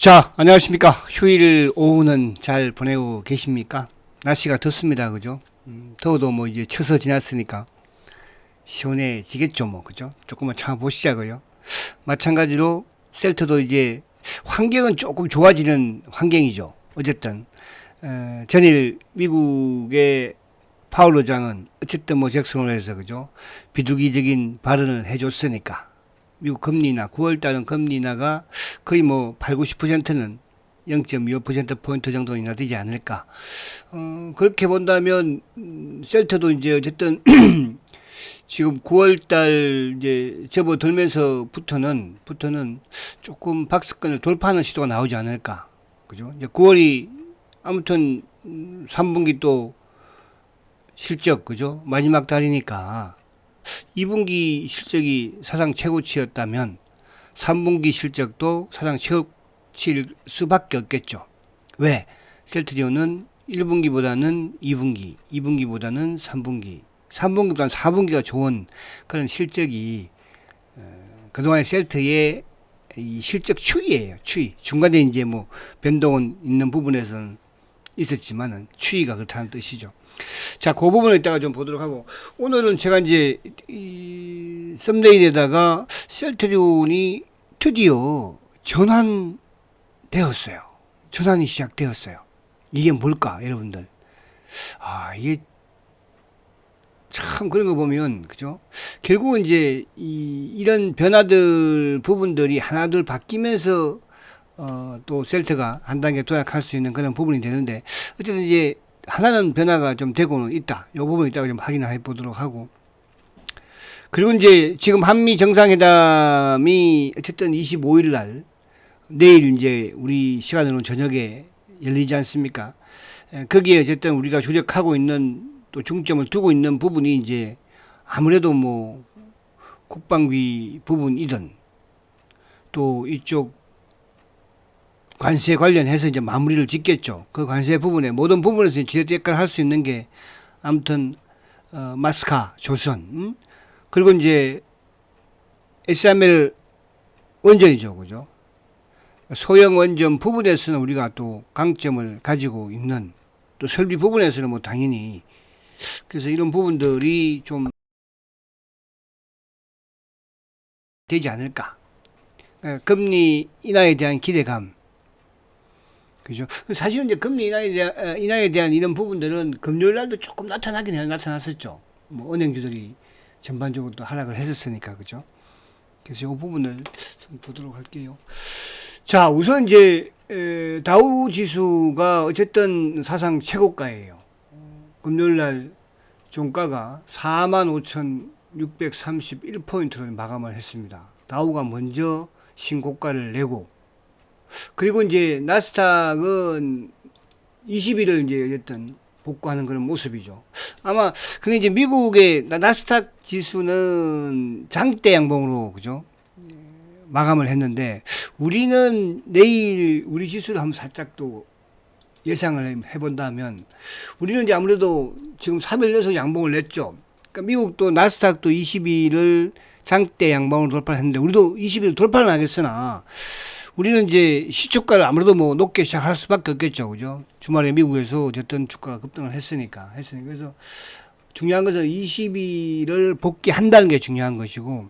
자, 안녕하십니까. 휴일 오후는 잘 보내고 계십니까? 날씨가 덥습니다. 그죠? 더워도 뭐 이제 처서 지났으니까 시원해지겠죠. 뭐, 그죠? 조금만 참아보시자고요. 마찬가지로 셀트도 이제 환경은 조금 좋아지는 환경이죠. 어쨌든, 전일 미국의 파월 의장은 어쨌든 뭐 잭슨홀에서 해서 그죠? 비둘기적인 발언을 해줬으니까. 미국 금리나 9월 달은 금리 인하가 거의 뭐 8, 90%는 0.25%포인트 정도 인하되지 않을까. 그렇게 본다면 셀트도 이제 어쨌든 지금 9월 달 이제 접어들면서부터는 조금 박스권을 돌파하는 시도가 나오지 않을까. 그죠? 이제 9월이 아무튼 3분기 또 실적 그죠? 마지막 달이니까 2분기 실적이 사상 최고치였다면 3분기 실적도 사상 최고치일 수밖에 없겠죠. 왜? 셀트리온은 1분기보다는 2분기, 2분기보다는 3분기, 3분기보다는 4분기가 좋은 그런 실적이 그동안의 셀트의 이 실적 추이예요. 추이. 중간에 이제 뭐 변동은 있는 부분에서는 있었지만은 추이가 그렇다는 뜻이죠. 자, 그 부분을 이따가 좀 보도록 하고, 오늘은 제가 이제 이 썸네일에다가 셀트리온이 드디어 전환되었어요. 전환이 시작되었어요. 이게 뭘까, 여러분들? 아, 이게 참 그런 거 보면, 그죠? 결국은 이제 이런 변화들 부분들이 하나둘 바뀌면서 또 셀트가 한 단계 도약할 수 있는 그런 부분이 되는데, 어쨌든 이제 하나는 변화가 좀 되고는 있다. 이 부분 이따가 좀 확인해 보도록 하고. 그리고 이제 지금 한미 정상회담이 어쨌든 25일 날, 내일 이제 우리 시간으로는 저녁에 열리지 않습니까? 거기에 어쨌든 우리가 주력하고 있는 또 중점을 두고 있는 부분이 이제 아무래도 뭐 국방비 부분이든 또 이쪽 관세 관련해서 이제 마무리를 짓겠죠. 그 관세 부분에 모든 부분에서 지렛대 역할을 할 수 있는 게 아무튼 마스카 조선 그리고 이제 SML 원전이죠, 그죠? 소형 원전 부분에서는 우리가 또 강점을 가지고 있는 또 설비 부분에서는 뭐 당연히 그래서 이런 부분들이 좀 되지 않을까. 금리 인하에 대한 기대감. 그죠. 사실은 이제 금리 인하에 대한 이런 부분들은 금요일 날도 조금 나타났었죠. 뭐 은행주들이 전반적으로 또 하락을 했었으니까, 그죠. 그래서 이 부분을 좀 보도록 할게요. 자, 우선 이제 다우 지수가 어쨌든 사상 최고가예요. 금요일 날 종가가 45,631포인트로 마감을 했습니다. 다우가 먼저 신고가를 내고 그리고 이제 나스닥은 20일을 이제 어쨌든 복구하는 그런 모습이죠. 아마 근데 이제 미국의 나스닥 지수는 장대 양봉으로 그죠? 마감을 했는데 우리는 내일 우리 지수를 한번 살짝 또 예상을 해본다면 우리는 이제 아무래도 지금 3일 연속 양봉을 냈죠. 그러니까 미국도 나스닥도 20일을 장대 양봉으로 돌파했는데 우리도 20일 돌파는 하겠으나 우리는 이제 시초가를 아무래도 뭐 높게 시작할 수밖에 없겠죠. 그죠? 주말에 미국에서 어쨌든 주가가 급등을 했으니까. 그래서 중요한 것은 20일을 복귀한다는 게 중요한 것이고,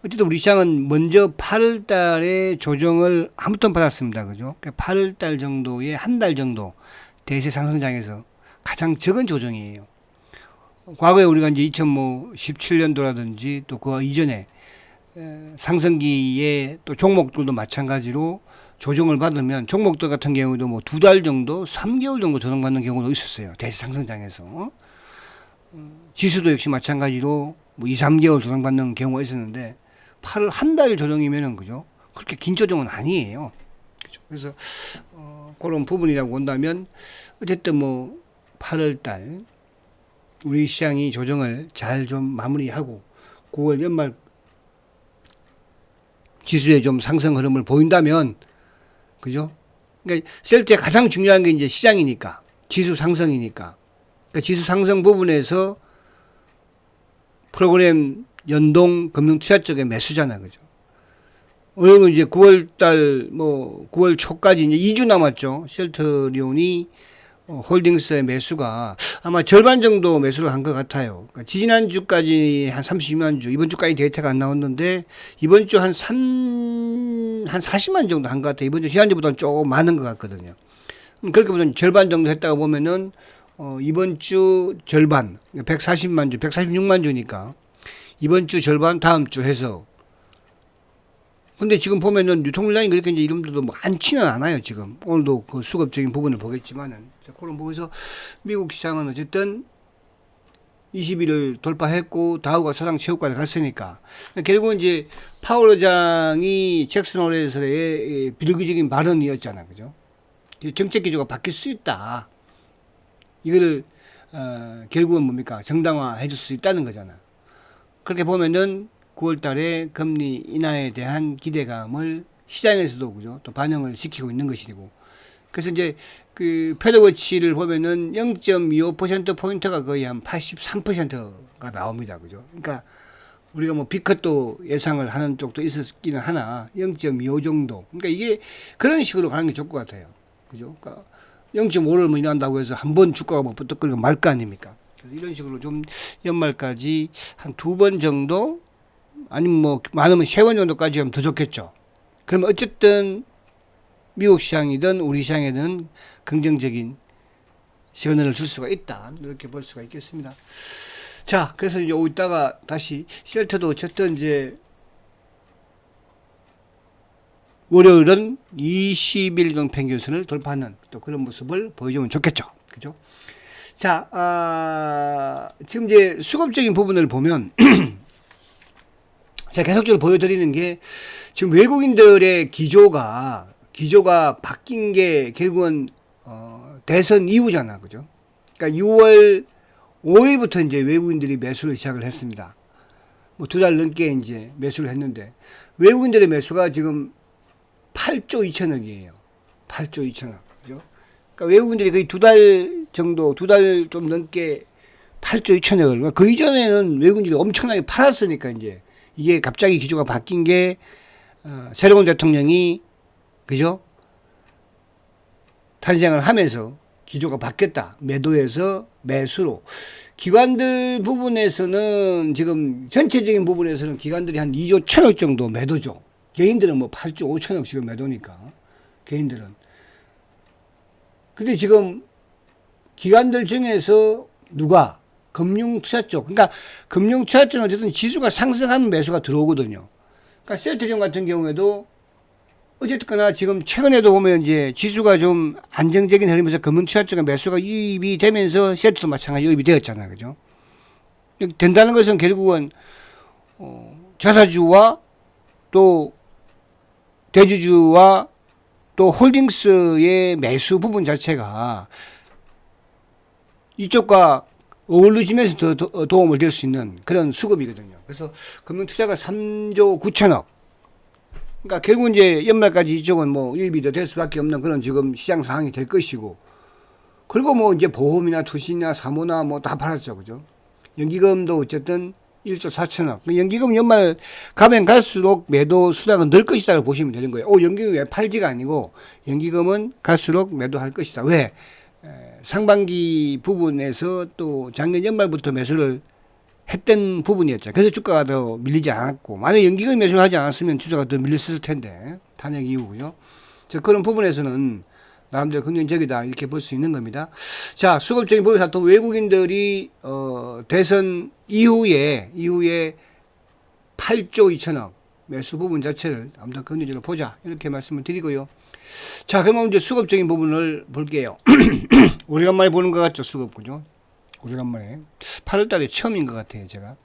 어쨌든 우리 시장은 먼저 8월 달에 조정을 한 번 받았습니다. 그죠? 8월 달 정도에 한 달 정도 대세 상승장에서 가장 적은 조정이에요. 과거에 우리가 이제 2017년도라든지 또 그 이전에 상승기에 또 종목들도 마찬가지로 조정을 받으면 종목들 같은 경우도 뭐 2달 정도, 3개월 정도 조정받는 경우도 있었어요. 대시 상승장에서. 지수도 역시 마찬가지로 뭐 2, 3개월 조정받는 경우가 있었는데 8월 한 달 조정이면은 그죠? 그렇게 긴 조정은 아니에요. 그죠? 그래서 그런 부분이라고 본다면 어쨌든 뭐 8월 달 우리 시장이 조정을 잘 좀 마무리하고 9월 연말 지수의 좀 상승 흐름을 보인다면, 그죠? 그러니까 셀트에 가장 중요한 게 이제 시장이니까, 지수 상승이니까. 그러니까 지수 상승 부분에서 프로그램 연동 금융 투자 쪽의 매수잖아, 그죠? 오늘은 이제 9월 달, 9월 초까지 이제 2주 남았죠. 셀트리온이 홀딩스의 매수가 아마 절반 정도 매수를 한 것 같아요. 그러니까 지난주까지 한 32만 주, 이번 주까지 데이터가 안 나왔는데, 이번 주 한 40만 정도 한 것 같아요. 이번 주 지난주보다는 조금 많은 것 같거든요. 그렇게 보면 절반 정도 했다고 보면은, 이번 주 절반, 140만 주, 146만 주니까, 이번 주 절반, 다음 주 해서. 근데 지금 보면은 유통물량이 그렇게 이제 이름도 많지는 않아요, 지금. 오늘도 그 수급적인 부분을 보겠지만은. 그런 부분에서 미국 시장은 어쨌든 20일을 돌파했고, 다우가 사상 최고까지 갔으니까. 결국은 이제 파월 의장이 잭슨 홀에서의 비둘기적인 발언이었잖아, 그죠? 정책 기조가 바뀔 수 있다. 이거를, 결국은 뭡니까? 정당화 해줄 수 있다는 거잖아. 그렇게 보면은 9월 달에 금리 인하에 대한 기대감을 시장에서도 그죠? 또 반영을 시키고 있는 것이고. 그래서 이제 그 패드워치를 보면은 0.25% 포인트가 거의 한 83%가 나옵니다. 그죠? 그러니까 우리가 뭐 비컷도 예상을 하는 쪽도 있었기는 하나 0.25 정도. 그러니까 이게 그런 식으로 가는 게 좋을 것 같아요. 그죠? 그러니까 0.5를 뭐 인한다고 해서 한 번 주가가 뭐 부떡거리고 말 거 아닙니까? 그래서 이런 식으로 좀 연말까지 한 2번 정도 아니면 뭐 많으면 3번 정도까지 하면 더 좋겠죠. 그러면 어쨌든 미국 시장이든 우리 시장에는 긍정적인 시그널을 줄 수가 있다. 이렇게 볼 수가 있겠습니다. 자, 그래서 이제 오고 있다가 다시 쉘터도 어쨌든 이제 월요일은 21동 평균선을 돌파하는 또 그런 모습을 보여주면 좋겠죠. 그죠? 자, 지금 이제 수급적인 부분을 보면 제가 계속적으로 보여드리는 게 지금 외국인들의 기조가 바뀐 게 결국은 대선 이후잖아, 그죠? 그러니까 6월 5일부터 이제 외국인들이 매수를 시작을 했습니다. 뭐 2달 넘게 이제 매수를 했는데 외국인들의 매수가 지금 8조 2천억이에요. 8조 2천억, 그죠? 그러니까 외국인들이 거의 2달 정도, 2달 좀 넘게 8조 2천억을. 그 이전에는 외국인들이 엄청나게 팔았으니까 이제 이게 갑자기 기조가 바뀐 게 새로운 대통령이 그죠? 탄생을 하면서 기조가 바뀌었다. 매도에서 매수로. 기관들 부분에서는 지금 전체적인 부분에서는 기관들이 한 2조 1천억 정도 매도죠. 개인들은 뭐 8조 5천억 지금 매도니까. 개인들은. 근데 지금 기관들 중에서 누가 금융투자 쪽. 그러니까 금융투자 쪽은 어쨌든 지수가 상승하면 매수가 들어오거든요. 그러니까 셀트리온 같은 경우에도 어쨌거나 지금 최근에도 보면 이제 지수가 좀 안정적인 흐름에서 금융투자 쪽에 매수가 유입이 되면서 셀트도 마찬가지 유입이 되었잖아요. 그죠? 된다는 것은 결국은 자사주와 또 대주주와 또 홀딩스의 매수 부분 자체가 이쪽과 어울리지면서 더 도움을 될 수 있는 그런 수급이거든요. 그래서 금융투자가 3조 9천억. 그러니까 결국 이제 연말까지 이쪽은 뭐 유입이 더 될 수밖에 없는 그런 지금 시장 상황이 될 것이고, 그리고 뭐 이제 보험이나 투신이나 사모나 뭐 다 팔았죠. 그죠? 연기금도 어쨌든 1조 4천억. 연기금 연말 가면 갈수록 매도 수량은 늘 것이다라고 보시면 되는 거예요. 연기금 왜 팔지가 아니고 연기금은 갈수록 매도할 것이다. 왜? 상반기 부분에서 또 작년 연말부터 매수를 했던 부분이었죠. 그래서 주가가 더 밀리지 않았고, 만약 연기금 매수를 하지 않았으면 주가가 더 밀렸을 텐데, 탄핵 이후고요. 그런 부분에서는 나름대로 긍정적이다 이렇게 볼 수 있는 겁니다. 자, 수급적인 부분에서 또 외국인들이 대선 이후에 8조 2천억 매수 부분 자체를 아무튼 긍정적으로 보자 이렇게 말씀을 드리고요. 자, 그러면 이제 수급적인 부분을 볼게요. 오래간만에 보는 것 같죠, 수급, 그죠? 오래간만에. 8월 달에 처음인 것 같아요, 제가.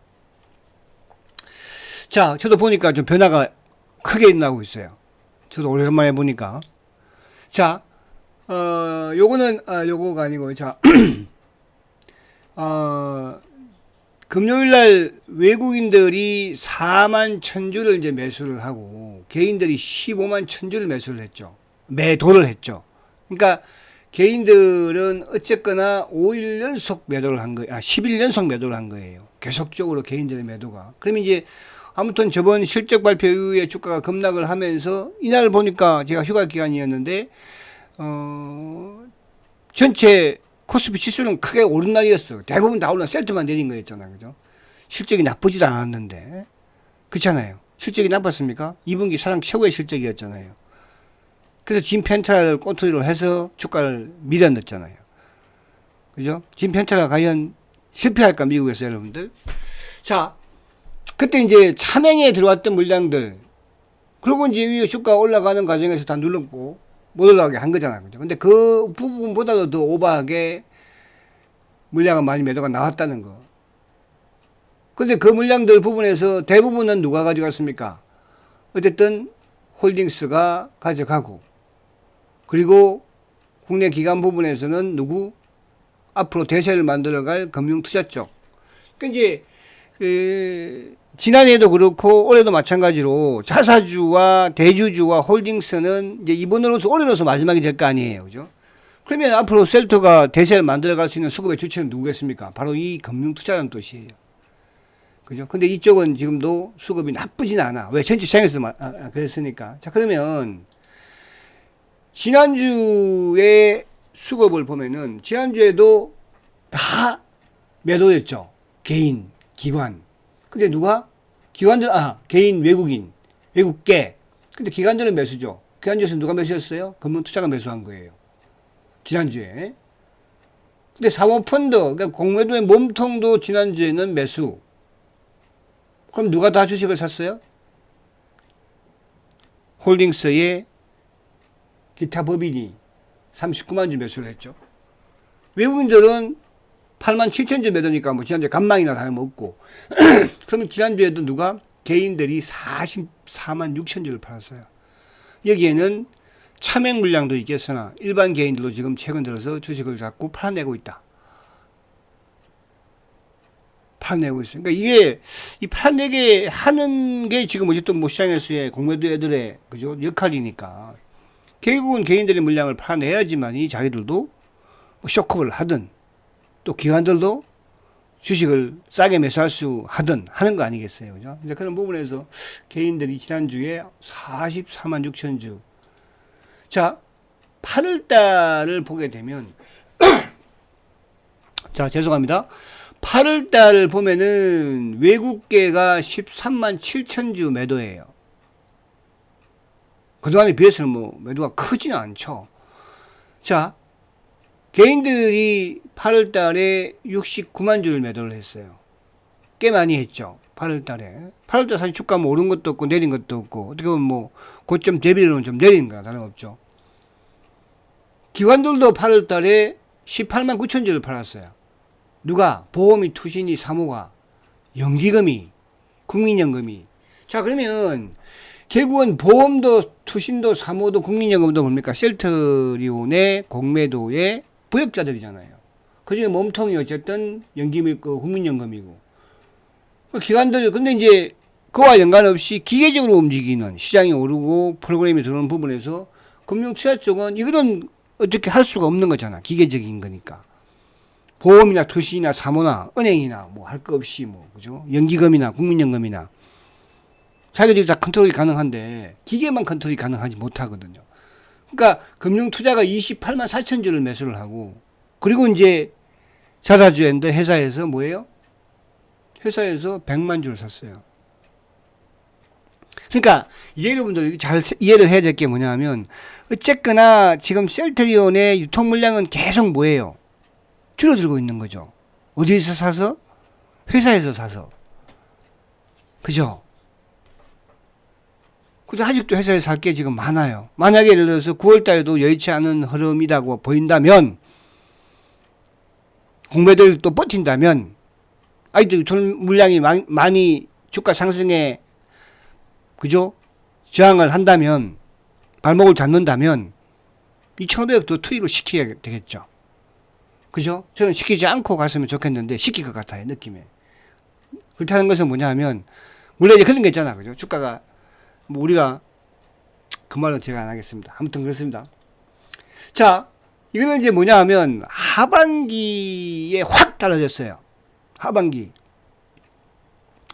자, 저도 보니까 좀 변화가 크게 나고 있어요. 저도 오래간만에 보니까. 자, 요거는, 요거가 아니고, 자, 금요일 날 외국인들이 4만 1,000주를 이제 매수를 하고, 개인들이 15만 1,000주를 매수를 했죠. 매도를 했죠. 그러니까 개인들은 어쨌거나 5일 연속 매도를 한 거예요. 10일 연속 매도를 한 거예요. 계속적으로 개인들의 매도가. 그러면 이제 아무튼 저번 실적 발표 이후에 주가가 급락을 하면서 이날 보니까 제가 휴가 기간이었는데 전체 코스피 지수는 크게 오른 날이었어. 대부분 다 올라 셀트만 내린 거였잖아요. 그죠? 실적이 나쁘지도 않았는데. 그렇잖아요. 실적이 나빴습니까? 2분기 사상 최고의 실적이었잖아요. 그래서 짐 펜트라를 꼬투리로 해서 주가를 밀어넣었잖아요. 그죠? 짐 펜트라 과연 실패할까, 미국에서 여러분들? 자, 그때 이제 차명에 들어왔던 물량들, 그리고 이제 주가 올라가는 과정에서 다 눌렀고, 못 올라가게 한 거잖아요. 그죠? 근데 그 부분보다도 더 오버하게 물량은 많이 매도가 나왔다는 거. 근데 그 물량들 부분에서 대부분은 누가 가져갔습니까? 어쨌든 홀딩스가 가져가고, 그리고 국내 기관 부분에서는 누구? 앞으로 대세를 만들어갈 금융투자 쪽. 그러니까 이제 지난해도 그렇고 올해도 마찬가지로 자사주와 대주주와 홀딩스는 이제 이번으로서 올해로서 마지막이 될 거 아니에요, 그죠? 그러면 앞으로 셀터가 대세를 만들어갈 수 있는 수급의 주체는 누구겠습니까? 바로 이 금융투자라는 뜻이에요. 그죠? 근데 이쪽은 지금도 수급이 나쁘진 않아. 왜? 전체 시장에서 그랬으니까. 자, 그러면 지난주에 수급을 보면은 지난주에도 다 매도였죠. 개인, 기관. 근데 누가? 기관들, 개인, 외국인, 외국계. 근데 기관들은 매수죠. 기관들에서 누가 매수했어요? 금융투자가 매수한 거예요. 지난주에. 근데 사모펀드, 그러니까 공매도의 몸통도 지난주에는 매수. 그럼 누가 다 주식을 샀어요? 홀딩스의 기타 법인이 39만 주 매수를 했죠. 외국인들은 8만 7천 주 매도니까 뭐 지난주에 간망이나 다름없고 그러면 지난주에도 누가? 개인들이 44만 6천 주를 팔았어요. 여기에는 차명 물량도 있겠으나 일반 개인들도 지금 최근 들어서 주식을 자꾸 팔아내고 있다. 팔아내고 있어요. 그러니까 이게 이 팔아내게 하는 게 지금 어쨌든 뭐 시장에서의 공매도 애들의 그죠 역할이니까 결국은 개인들의 물량을 팔아내야지만이 자기들도 뭐 쇼크를 하든 또 기관들도 주식을 싸게 매수할 수 하든 하는 거 아니겠어요, 그죠? 이제 그런 부분에서 개인들이 지난주에 44만 6천 주. 자, 8월 달을 보게 되면 자, 죄송합니다. 8월 달을 보면은 외국계가 13만 7천 주 매도예요. 그동안에 비해서는 뭐 매도가 크지는 않죠. 자, 개인들이 8월 달에 69만 주를 매도를 했어요. 꽤 많이 했죠. 8월 달에. 8월 달 사실 주가 뭐 오른 것도 없고 내린 것도 없고 어떻게 보면 뭐 고점 대비로는 좀 내린 거나 다름없죠. 기관들도 8월 달에 18만 9천 주를 팔았어요. 누가? 보험이, 투신이, 사모가, 연기금이, 국민연금이. 자, 그러면 결국은 보험도, 투신도, 사모도, 국민연금도 뭡니까? 셀트리온의 공매도의 부역자들이잖아요. 그 중에 몸통이 어쨌든 연기밀고 국민연금이고. 기관들, 근데 이제 그와 연관없이 기계적으로 움직이는 시장이 오르고 프로그램이 들어오는 부분에서 금융투자 쪽은 이거는 어떻게 할 수가 없는 거잖아. 기계적인 거니까. 보험이나 투신이나 사모나 은행이나 뭐 할 거 없이 뭐, 그죠? 연기금이나 국민연금이나 자기들이 다 컨트롤이 가능한데 기계만 컨트롤이 가능하지 못하거든요. 그러니까 금융투자가 28만 4천 주를 매수를 하고 그리고 이제 자사주인데 회사에서 뭐예요? 회사에서 100만 주를 샀어요. 그러니까 여러분들 잘 이해를 해야 될 게 뭐냐면 어쨌거나 지금 셀트리온의 유통 물량은 계속 뭐예요? 줄어들고 있는 거죠. 어디에서 사서? 회사에서 사서. 그죠? 근데 아직도 회사에 살 게 지금 많아요. 만약에 예를 들어서 9월 달에도 여의치 않은 흐름이라고 보인다면, 공매도를 또 버틴다면, 아직도 유통 물량이 많이 주가 상승에, 그죠? 저항을 한다면, 발목을 잡는다면, 2,500억 더 투입을 시켜야 되겠죠. 그죠? 저는 시키지 않고 갔으면 좋겠는데, 시킬 것 같아요, 느낌에. 그렇다는 것은 뭐냐 하면, 원래 이제 그런 게 있잖아, 그죠? 주가가, 뭐 우리가 그 말은 제가 안 하겠습니다. 아무튼 그렇습니다. 자, 이거는 이제 뭐냐 하면 하반기에 확 달라졌어요. 하반기.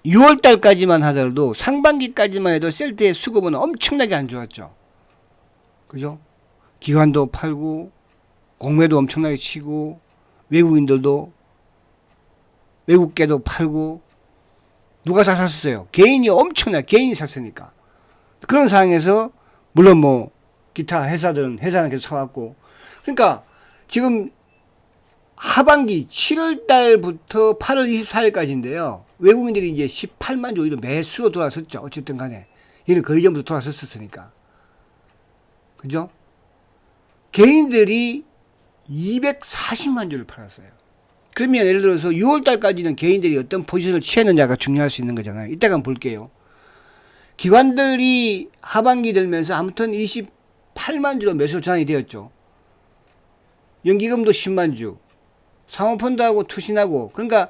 6월 달까지만 하더라도 상반기까지만 해도 셀트의 수급은 엄청나게 안 좋았죠. 그죠? 기관도 팔고 공매도 엄청나게 치고 외국인들도 외국계도 팔고 누가 다 샀어요? 개인이 엄청나게 개인이 샀으니까. 그런 상황에서 물론 뭐 기타 회사는 계속 사왔고 그러니까 지금 하반기 7월 달부터 8월 24일까지인데요. 외국인들이 이제 18만 주 오히려 매수로 돌아섰죠. 어쨌든 간에. 얘는 거의 전부터 돌아섰으니까. 그죠? 개인들이 240만 주를 팔았어요. 그러면 예를 들어서 6월 달까지는 개인들이 어떤 포지션을 취했느냐가 중요할 수 있는 거잖아요. 이따가 한번 볼게요. 기관들이 하반기 들면서 아무튼 28만 주로 매수 전환이 되었죠. 연기금도 10만 주. 사모펀드하고 투신하고 그러니까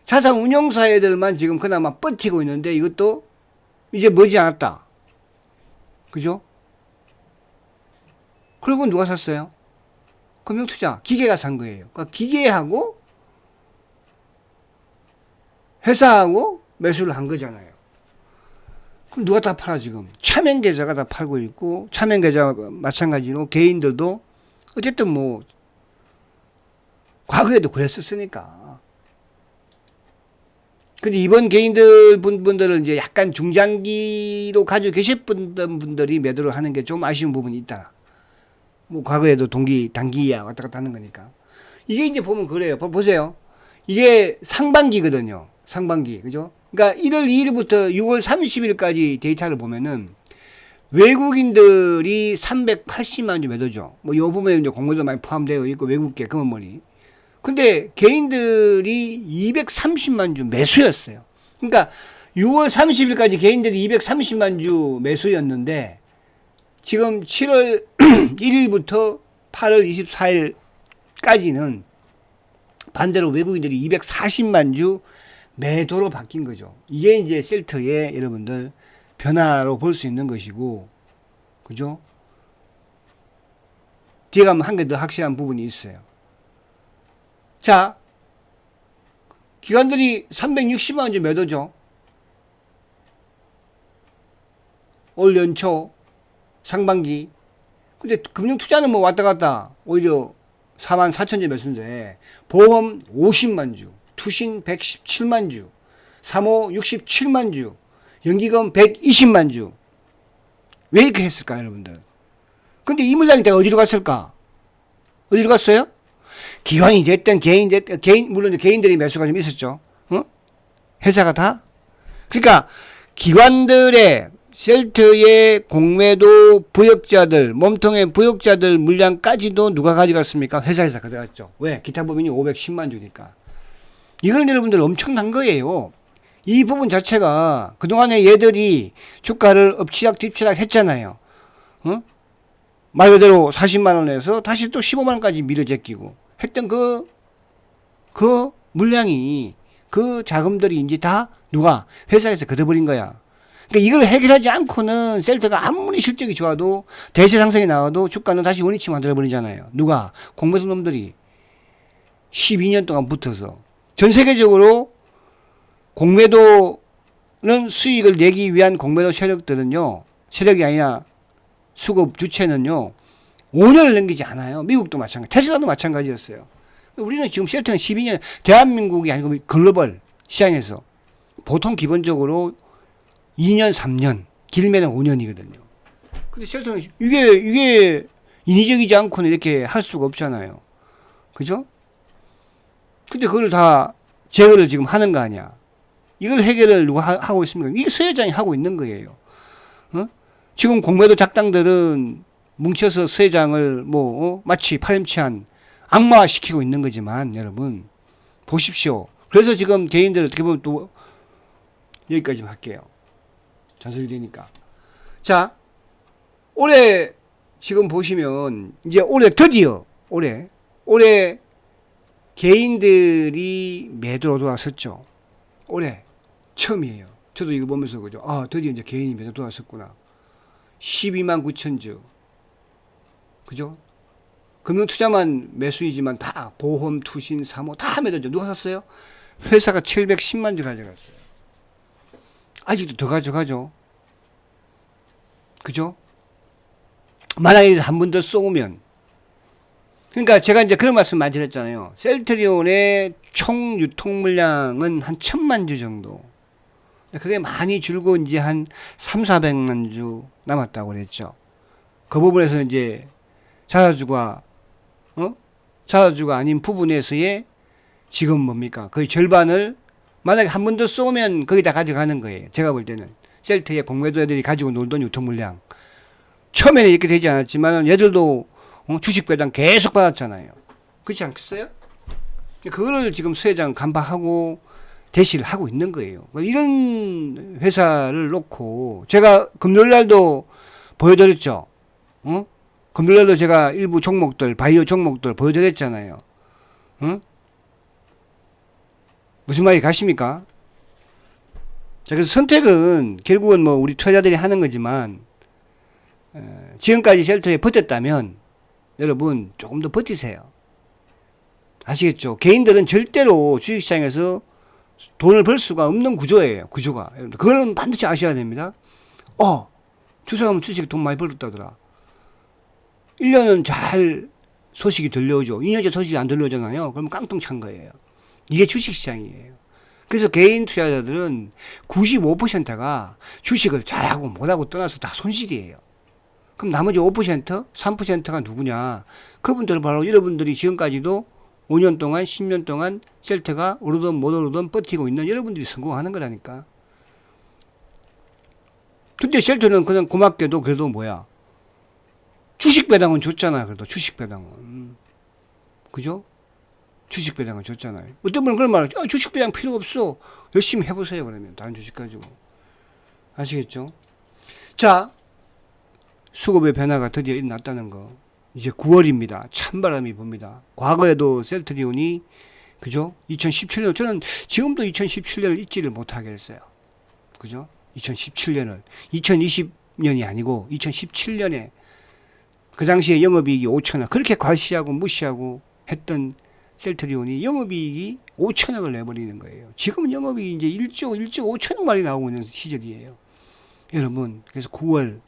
자산 운용사애들만 지금 그나마 버티고 있는데 이것도 이제 머지 않았다. 그죠? 그리고 누가 샀어요? 금융투자, 기계가 산 거예요. 그러니까 기계하고 회사하고 매수를 한 거잖아요. 그럼 누가 다 팔아 지금? 차명계좌가 다 팔고 있고 차명계좌 마찬가지로 개인들도 어쨌든 뭐 과거에도 그랬었으니까. 근데 이번 개인들 분들은 이제 약간 중장기로 가지고 계셨던 분들이 매도를 하는 게 좀 아쉬운 부분이 있다. 뭐 과거에도 단기야 왔다 갔다 하는 거니까. 이게 이제 보면 그래요. 보세요. 이게 상반기거든요. 상반기. 그죠? 그러니까 1월 2일부터 6월 30일까지 데이터를 보면은 외국인들이 380만 주 매도죠. 뭐 요 부분에 이제 공모도 많이 포함되어 있고 외국계 금원머니. 근데 개인들이 230만 주 매수였어요. 그러니까 6월 30일까지 개인들이 230만 주 매수였는데 지금 7월 1일부터 8월 24일까지는 반대로 외국인들이 240만 주 매도로 바뀐 거죠. 이게 이제 셀트의 여러분들 변화로 볼 수 있는 것이고, 그죠? 뒤에 가면 한 개 더 확실한 부분이 있어요. 자, 기관들이 360만 주 매도죠. 올 연초 상반기. 근데 금융투자는 뭐 왔다 갔다 오히려 4만 4천 주 매수인데 보험 50만 주, 투신 117만 주, 사모 67만 주, 연기금 120만 주. 왜 이렇게 했을까 여러분들? 근데 이 물량이 다 어디로 갔을까? 어디로 갔어요? 기관이 됐든 물론 개인들이 매수가 좀 있었죠. 어? 회사가 다? 그러니까 기관들의 셀트의 공매도 부역자들, 몸통의 부역자들 물량까지도 누가 가져갔습니까? 회사에서 가져갔죠. 왜? 기타 법인이 510만 주니까. 이건 여러분들 엄청난 거예요. 이 부분 자체가 그동안에 얘들이 주가를 엎치락 뒤치락 했잖아요. 어? 말 그대로 40만 원에서 다시 또 15만 원까지 밀어 제끼고 했던 그 물량이 그 자금들이 이제 다 누가 회사에서 걷어버린 거야. 그러니까 이걸 해결하지 않고는 셀트가 아무리 실적이 좋아도 대세 상승이 나와도 주가는 다시 원위치 만들어버리잖아요. 누가? 공매도 놈들이 12년 동안 붙어서 전 세계적으로 공매도는 수익을 내기 위한 공매도 세력들은요, 세력이 아니라 수급 주체는요 5년을 넘기지 않아요. 미국도 마찬가지, 테슬라도 마찬가지였어요. 우리는 지금 셀트는 12년, 대한민국이 아니고 글로벌 시장에서 보통 기본적으로 2년 3년 길면은 5년이거든요. 근데 셀트는 이게 인위적이지 않고는 이렇게 할 수가 없잖아요. 그죠? 근데 그걸 다 제거를 지금 하는 거 아니야. 이걸 해결을 누가 하고 있습니까? 이게 서회장이 하고 있는 거예요. 어? 지금 공매도 작당들은 뭉쳐서 서회장을 마치 파렴치한 악마화시키고 있는 거지만 여러분 보십시오. 그래서 지금 개인들 어떻게 보면 또 여기까지 할게요. 잔소리 되니까. 자, 올해 지금 보시면 이제 올해 드디어 올해 개인들이 매도로 돌아섰죠. 올해 처음이에요. 저도 이거 보면서 그죠. 아, 드디어 이제 개인이 매도 돌아섰구나. 12만 9천 주. 그죠? 금융투자만 매수이지만 다 보험, 투신, 사모 다 매도죠. 누가 샀어요? 회사가 710만 주 가져갔어요. 아직도 더 가져가죠. 그죠? 만약에 한 번 더 쏘면, 그러니까 제가 이제 그런 말씀 많이 드렸잖아요. 셀트리온의 총 유통 물량은 한 1000만 주 정도. 그게 많이 줄고 이제 한 3, 400만 주 남았다고 그랬죠. 그 부분에서 이제 자사주가 자사주가 아닌 부분에서의 지금 뭡니까? 거의 절반을 만약에 한 번 더 쏘면 거기다 가져가는 거예요. 제가 볼 때는 셀트의 공매도 애들이 가지고 놀던 유통 물량. 처음에는 이렇게 되지 않았지만 얘들도 주식 배당 계속 받았잖아요. 그렇지 않겠어요? 그거를 지금 수혜장 간파하고 대시를 하고 있는 거예요. 이런 회사를 놓고 제가 금요일날도 보여드렸죠. 금요일날도 제가 일부 종목들, 바이오 종목들 보여드렸잖아요. 무슨 말이 가십니까? 자, 그래서 선택은 결국은 뭐 우리 투자자들이 하는 거지만 지금까지 쉘터에 버텼다면 여러분 조금 더 버티세요. 아시겠죠? 개인들은 절대로 주식시장에서 돈을 벌 수가 없는 구조예요. 구조가. 여러분들 그거는 반드시 아셔야 됩니다. 주사하면 주식 돈 많이 벌었다더라. 1년은 잘 소식이 들려오죠. 2년째 소식이 안 들려오잖아요. 그러면 깡통 찬 거예요. 이게 주식시장이에요. 그래서 개인 투자자들은 95%가 주식을 잘하고 못하고 떠나서 다 손실이에요. 그럼 나머지 5%, 3%가 누구냐? 그분들은 바로 여러분들이 지금까지도 5년 동안, 10년 동안 셀트가 오르든 못 오르든 버티고 있는 여러분들이 성공하는 거라니까. 근데 셀트는 그냥 고맙게도 그래도 뭐야? 주식 배당은 줬잖아. 그래도 주식 배당은. 그죠? 주식 배당은 줬잖아요. 어떤 분은 그런 말을 주식 배당 필요 없어. 열심히 해보세요. 그러면 다른 주식 가지고. 아시겠죠? 자, 수급의 변화가 드디어 일어났다는 거. 이제 9월입니다. 찬바람이 붑니다. 과거에도 셀트리온이 그죠? 2017년 저는 지금도 2017년을 잊지를 못하게 했어요. 그죠? 2017년을 2020년이 아니고 2017년에 그 당시에 영업이익이 5천억 그렇게 과시하고 무시하고 했던 셀트리온이 영업이익이 5천억을 내버리는 거예요. 지금은 영업이익이 이제 1조 5천억 말이 나오고 있는 시절이에요. 여러분 그래서 9월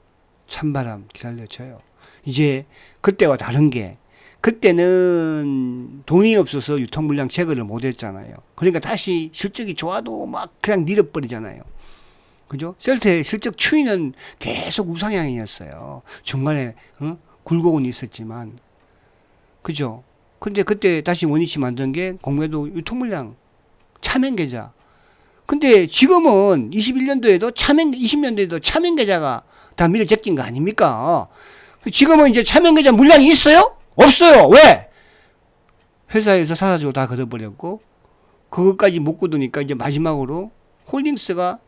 찬바람 기다려져요. 이제 그때와 다른 게 그때는 돈이 없어서 유통물량 제거를 못했잖아요. 그러니까 다시 실적이 좋아도 막 그냥 밀어버리잖아요. 그죠? 셀트의 실적 추이는 계속 우상향이었어요. 중간에 굴곡은 있었지만 그죠? 근데 그때 다시 원위치 만든 게 공매도 유통물량 차명계좌. 근데 지금은 21년도에도 20년도에도 차명계좌가 다 밀어 제낀 거 아닙니까? 지금은 이제 차명계좌 물량이 있어요? 없어요. 왜? 회사에서 사사주고 다 걷어버렸고 그것까지 못 걷으니까 이제 마지막으로 홀딩스가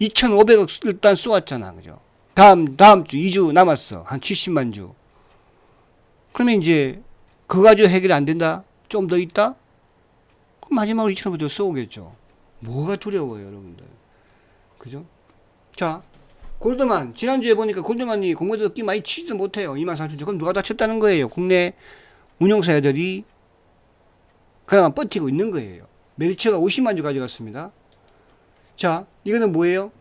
2,500억 일단 쏘았잖아. 그죠? 다음 주 2주 남았어. 한 70만 주. 그러면 이제 그거 가지고 해결 안 된다? 좀 더 있다? 그럼 마지막으로 2,500억 쏘겠죠. 뭐가 두려워요, 여러분들. 그죠? 자, 골드만. 지난주에 보니까 골드만이 공매도 끼 많이 치지도 못해요. 23,000주. 그럼 누가 다 쳤다는 거예요? 국내 운용사 애들이 그냥 버티고 있는 거예요. 메리츠가 50만 주 가져갔습니다. 자, 이거는 뭐예요?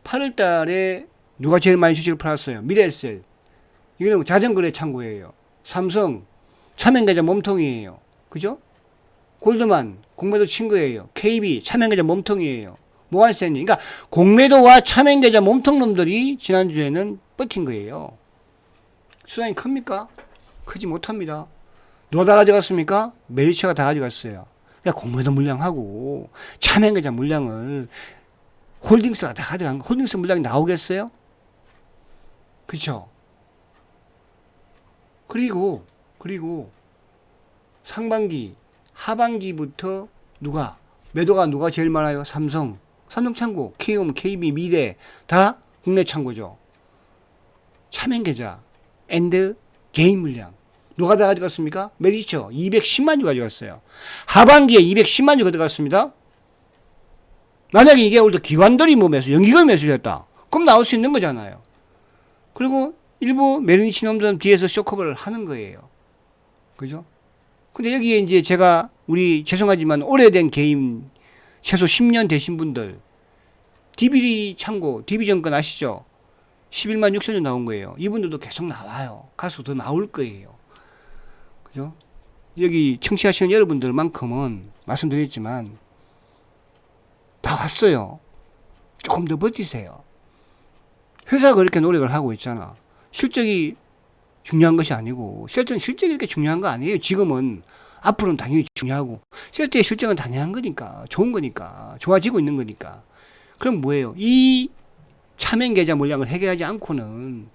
8월 달에 누가 제일 많이 주식을 팔았어요? 미래에셋. 이거는 자전거래 창고예요. 삼성, 차명계좌 몸통이에요. 그죠? 골드만, 공매도 친 거예요. KB, 차명계좌 몸통이에요. 모한스탠리. 그러니까 공매도와 차명계좌 몸통 놈들이 지난주에는 버틴 거예요. 수당이 큽니까? 크지 못합니다. 누가 다 가져갔습니까? 메리츠가 다 가져갔어요. 그러니까 공매도 물량하고 차명계좌 물량을 홀딩스가 다 가져간 거. 홀딩스 물량이 나오겠어요? 그렇죠? 그리고 상반기, 하반기부터 매도가 누가 제일 많아요? 삼성창고, 키움, KB, 미래 다 국내 창고죠. 차명계좌, 앤드 개인 물량. 누가 다 가져갔습니까? 메리츠 210만 주 가져갔어요. 하반기에 210만 주 가져갔습니다. 만약에 이게 오히려 기관들이 뭐 연기금 매수였다. 그럼 나올 수 있는 거잖아요. 그리고 일부 메리츠 놈들은 뒤에서 쇼커버를 하는 거예요. 그죠? 근데 여기에 이제 제가 죄송하지만 오래된 개인 최소 10년 되신 분들 DB 참고, DB 정권 아시죠? 11만 6천원 나온 거예요. 이분들도 계속 나와요. 가수 더 나올 거예요. 그죠? 여기 청취하시는 여러분들만큼은 말씀드렸지만 다 왔어요. 조금 더 버티세요. 회사가 그렇게 노력을 하고 있잖아. 실적이 중요한 것이 아니고, 셀트는 실적이 이렇게 중요한 거 아니에요. 지금은. 앞으로는 당연히 중요하고, 셀트의 실적은 당연한 거니까, 좋은 거니까, 좋아지고 있는 거니까. 그럼 뭐예요? 이 차명 계좌 물량을 해결하지 않고는,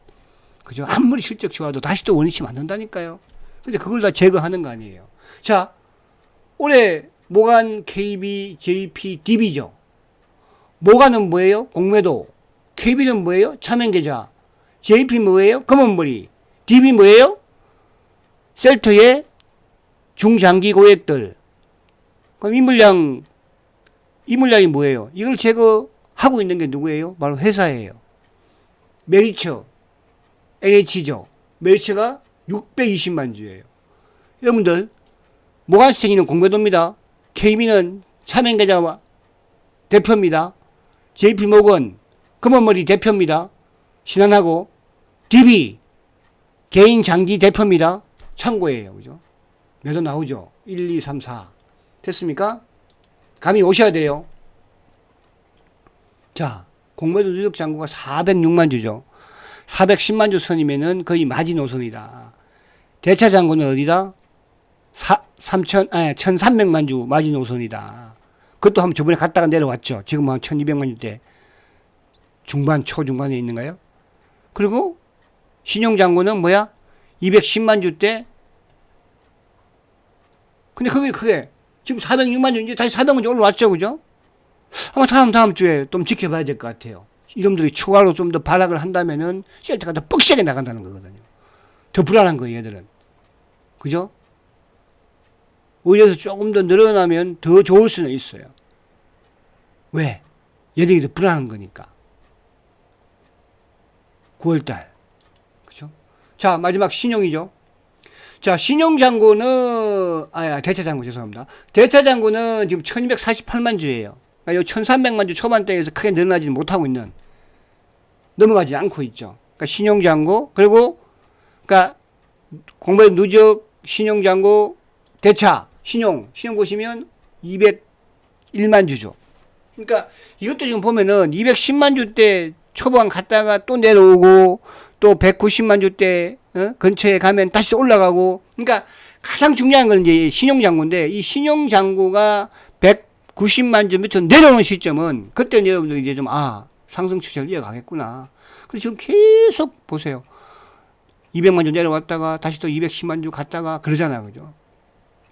그죠? 아무리 실적 좋아도 다시 또 원위치 만든다니까요. 근데 그걸 다 제거하는 거 아니에요. 자, 올해 모간, KB, JP, DB죠. 모간은 뭐예요? 공매도. KB는 뭐예요? 차명 계좌. JP 뭐예요? 검은머리. DB 뭐예요? 셀트의 중장기 고액들. 그럼 이 물량이 뭐예요? 이걸 제거하고 있는 게 누구예요? 바로 회사예요. 메리츠, NH죠. 메리츠가 620만 주예요. 여러분들, 모간스탠리는 공매도입니다. KB는 차명계좌 대표입니다. JP모건, 검은머리 대표입니다. 신한하고, DB, 개인 장기 대표입니다. 참고예요. 그죠? 매도 나오죠? 1, 2, 3, 4. 됐습니까? 감이 오셔야 돼요. 자, 공매도 누적 잔고가 406만 주죠. 410만 주 선이면은 거의 마지노선이다. 대차 잔고는 어디다? 1300만 주 마지노선이다. 그것도 한번 저번에 갔다가 내려왔죠. 지금 한 1200만 주대 중반, 초중반에 있는가요? 그리고 신용잔고는 뭐야? 210만 주대. 근데 그게 지금 406만 주, 이제 다시 400만 주 올라왔죠. 그죠? 아마 다음 주에 좀 지켜봐야 될 것 같아요. 이놈들이 추가로 좀 더 발악을 한다면은 셀트가 더 뻑시하게 나간다는 거거든요. 더 불안한 거예요, 얘들은. 그죠? 오히려 조금 더 늘어나면 더 좋을 수는 있어요. 왜? 얘들이 더 불안한 거니까. 9월달. 그죠? 자, 마지막 신용이죠. 자, 신용잔고는, 대차잔고 죄송합니다. 대차잔고는 지금 1248만 주예요. 그러니까 요 1300만 주 초반대에서 크게 늘어나지 못하고 있는, 넘어가지 않고 있죠. 그러니까 신용잔고, 그리고, 그러니까 공매도 누적, 신용잔고, 대차, 신용 보시면 201만 주죠. 그러니까 이것도 지금 보면은 210만 주대 초반 갔다가 또 내려오고, 또 190만 주대 근처에 가면 다시 올라가고. 그러니까 가장 중요한 건 이제 신용잔고인데, 이 신용잔고가 190만 주 밑으로 내려오는 시점은 그때는 여러분들 이제 좀 상승 추세를 이어가겠구나. 그래서 지금 계속 보세요. 200만 주 내려왔다가 다시 또 210만 주 갔다가 그러잖아요. 그죠?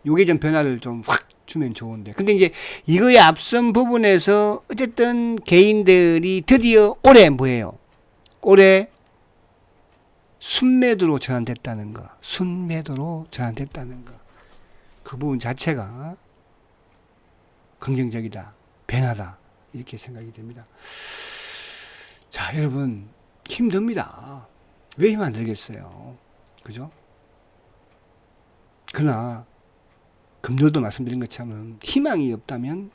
요게 좀 변화를 좀 확 주면 좋은데. 근데 이제 이거의 앞선 부분에서 어쨌든 개인들이 드디어 올해 뭐예요? 올해 순매도로 전환됐다는 거. 순매도로 전환됐다는 거. 그 부분 자체가 긍정적이다. 변화다. 이렇게 생각이 됩니다. 자, 여러분 힘듭니다. 왜 힘 안 들겠어요? 그죠? 그러나 금요일도 말씀드린 것처럼 희망이 없다면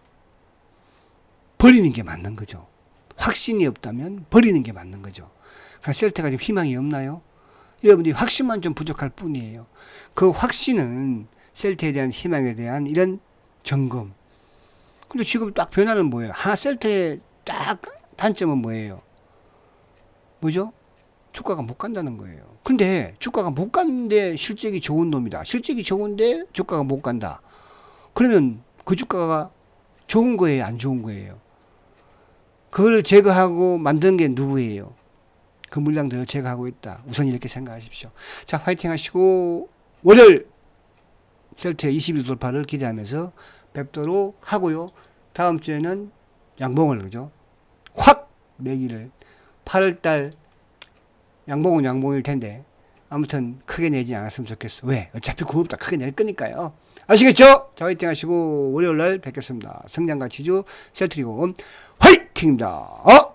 버리는 게 맞는 거죠. 확신이 없다면 버리는 게 맞는 거죠. 그래서 셀트가 지금 희망이 없나요? 여러분들이 확신만 좀 부족할 뿐이에요. 그 확신은 셀트에 대한 희망에 대한 이런 점검. 근데 지금 딱 변화는 뭐예요? 셀트의 딱 단점은 뭐예요? 뭐죠? 주가가 못 간다는 거예요. 근데 주가가 못 가는데 실적이 좋은 놈이다. 실적이 좋은데 주가가 못 간다. 그러면 그 주가가 좋은 거예요? 안 좋은 거예요? 그걸 제거하고 만든 게 누구예요? 그 물량들을 제거하고 있다. 우선 이렇게 생각하십시오. 자, 화이팅 하시고 월요일 셀트의 20일 돌파를 기대하면서 뵙도록 하고요. 다음 주에는 양봉을 그죠? 확 내기를 8월달 양봉은 양봉일 텐데 아무튼 크게 내지 않았으면 좋겠어. 왜? 어차피 9월부터 크게 낼 거니까요. 아시겠죠? 자, 화이팅 하시고 월요일날 뵙겠습니다. 성장과 지주 셀트리온 화이팅입니다.